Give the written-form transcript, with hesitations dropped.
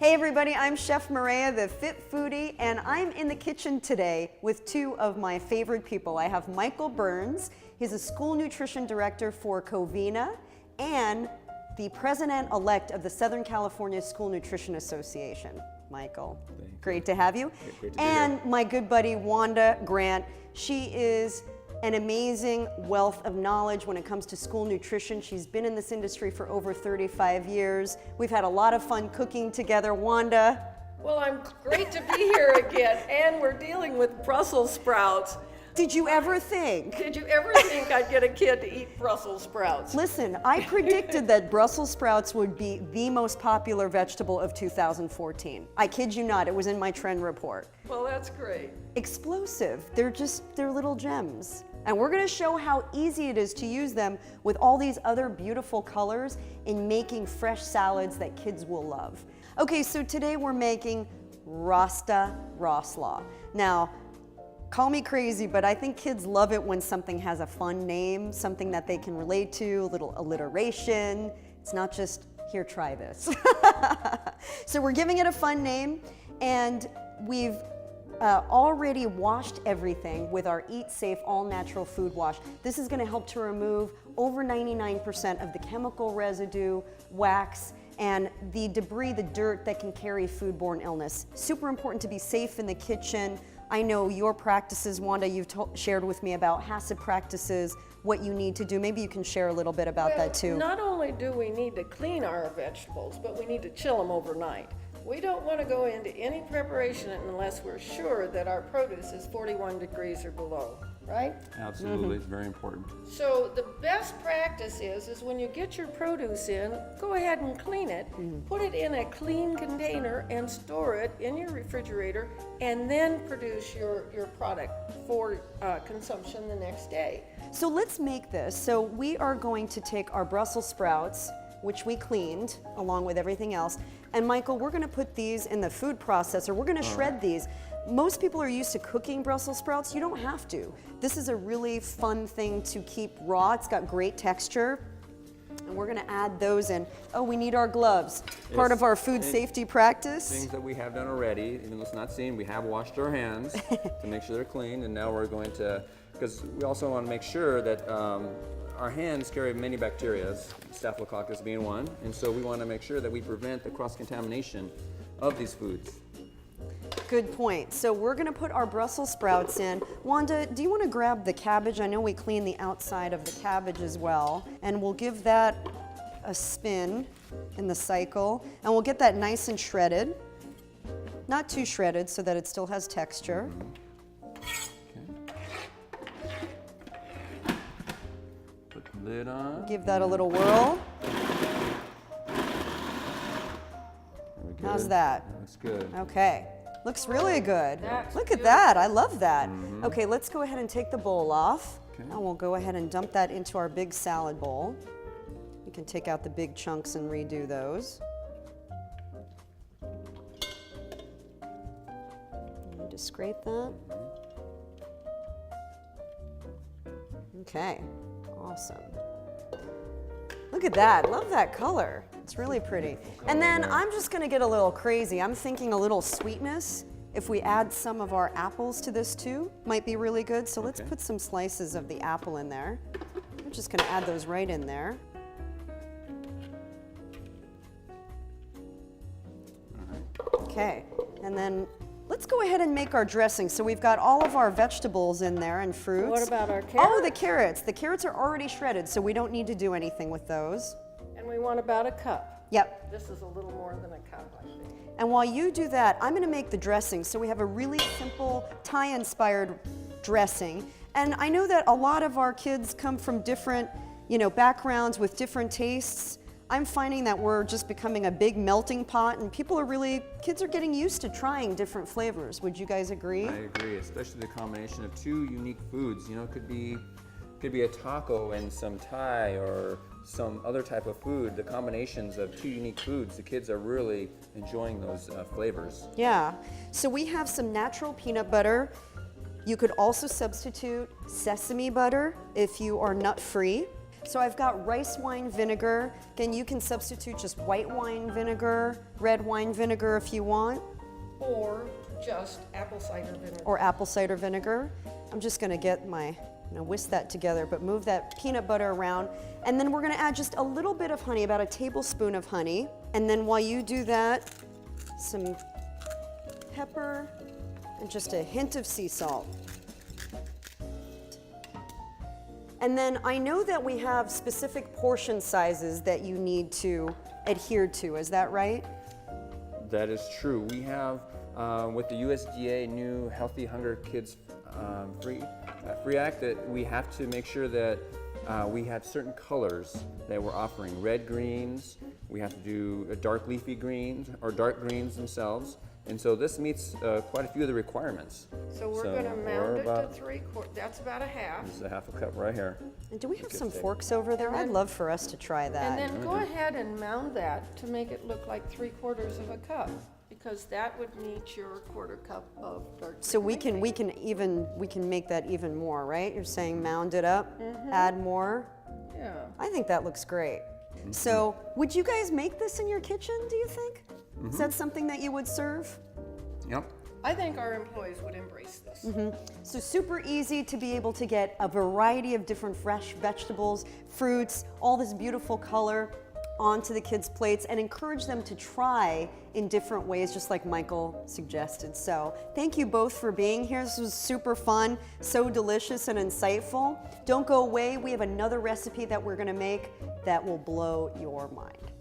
Hey everybody, I'm Chef Maria, the Fit Foodie, and I'm in the kitchen today with two of my favorite people. I have Michael Burns. He's a school nutrition director for Covina and the president-elect of the Southern California School Nutrition Association. Michael, great to have you. Great to be And here. my good buddy Wanda Grant. She is an amazing wealth of knowledge when it comes to school nutrition. She's been in this industry for over 35 years. We've had a lot of fun cooking together. Wanda? Well, I'm great to be here again, and we're dealing with Brussels sprouts. Did you ever think? Did you ever think I'd get a kid to eat Brussels sprouts? Listen, I predicted that Brussels sprouts would be the most popular vegetable of 2014. I kid you not, it was in my trend report. Well, that's great. Explosive, they're little gems. And we're gonna show how easy it is to use them with all these other beautiful colors in making fresh salads that kids will love. Okay, so today we're making Rasta Roslaw. Now, call me crazy, but I think kids love it when something has a fun name, something that they can relate to, a little alliteration. It's not just, here, try this. So we're giving it a fun name, and we've already washed everything with our Eat Safe All Natural Food Wash. This is gonna help to remove over 99% of the chemical residue, wax, and the debris, the dirt that can carry foodborne illness. Super important to be safe in the kitchen. I know your practices, Wanda, you've shared with me about HACCP practices, what you need to do. Maybe you can share a little bit about that too. Not only do we need to clean our vegetables, but we need to chill them overnight. We don't want to go into any preparation unless we're sure that our produce is 41 degrees or below, right? Absolutely, it's very important. So the best practice is when you get your produce in, go ahead and clean it, put it in a clean container and store it in your refrigerator, and then produce your product for consumption the next day. So let's make this. So we are going to take our Brussels sprouts, which we cleaned along with everything else. And Michael, we're gonna put these in the food processor. We're gonna shred these. Most people are used to cooking Brussels sprouts. You don't have to. This is a really fun thing to keep raw. It's got great texture. And we're gonna add those in. Oh, we need our gloves. Part of our food safety practice. Things that we have done already, even though it's not seen, we have washed our hands to make sure they're clean, and now we're going to, because we also want to make sure that our hands carry many bacteria, Staphylococcus being one, and so we want to make sure that we prevent the cross-contamination of these foods. Good point. So we're gonna put our Brussels sprouts in. Wanda, do you wanna grab the cabbage? I know we clean the outside of the cabbage as well, and we'll give that a spin in the cycle, and we'll get that nice and shredded. Not too shredded so that it still has texture. Put the lid on. Give that a little whirl. How's that? Looks good. Okay. Looks really good. That's Look at that. I love that. Okay, let's go ahead and take the bowl off. And we'll go ahead and dump that into our big salad bowl. You can take out the big chunks and redo those. And just scrape that. Okay, awesome. Look at that. Love that color. It's really pretty. And then I'm just gonna get a little crazy. I'm thinking a little sweetness. If we add some of our apples to this too, might be really good. So let's put some slices of the apple in there. I'm just gonna add those right in there. Okay, and then let's go ahead and make our dressing. So we've got all of our vegetables in there and fruits. What about our carrots? Oh, the carrots. The carrots are already shredded, so we don't need to do anything with those. And we want about a cup. Yep. This is a little more than a cup, I think. And while you do that, I'm gonna make the dressing. So we have a really simple Thai-inspired dressing. And I know that a lot of our kids come from different, backgrounds with different tastes. I'm finding that we're just becoming a big melting pot, and kids are getting used to trying different flavors. Would you guys agree? I agree, especially the combination of two unique foods. It could be a taco and some Thai or some other type of food. The combinations of two unique foods, the kids are really enjoying those flavors. Yeah. So we have some natural peanut butter. You could also substitute sesame butter if you are nut-free. So I've got rice wine vinegar. Again, you can substitute just white wine vinegar, red wine vinegar if you want, Or just apple cider vinegar. or apple cider vinegar. I'm just gonna get my, whisk that together, but move that peanut butter around. And then we're gonna add just a little bit of honey, about a tablespoon of honey. And then while you do that, some pepper and just a hint of sea salt. And then I know that we have specific portion sizes that you need to adhere to, is that right? That is true. We have, with the USDA new Healthy Hunger Kids Free Act, that we have to make sure that we have certain colors that we're offering. Red greens, we have to do dark leafy greens, or dark greens themselves. And so this meets quite a few of the requirements. So we're gonna mound it to 3/4, that's about a half. This is a half a cup right here. And do we have Good some steak. forks over there? I'd love for us to try that. And then go ahead and mound that to make it look like 3/4 of a cup, because that would meet your 1/4 cup of dark. So we can make that even more, right? You're saying mound it up, add more. Yeah. I think that looks great. So would you guys make this in your kitchen, do you think? Is that something that you would serve? Yep. I think our employees would embrace this. So super easy to be able to get a variety of different fresh vegetables, fruits, all this beautiful color onto the kids' plates, and encourage them to try in different ways, just like Michael suggested. So thank you both for being here. This was super fun, so delicious and insightful. Don't go away. We have another recipe that we're gonna make that will blow your mind.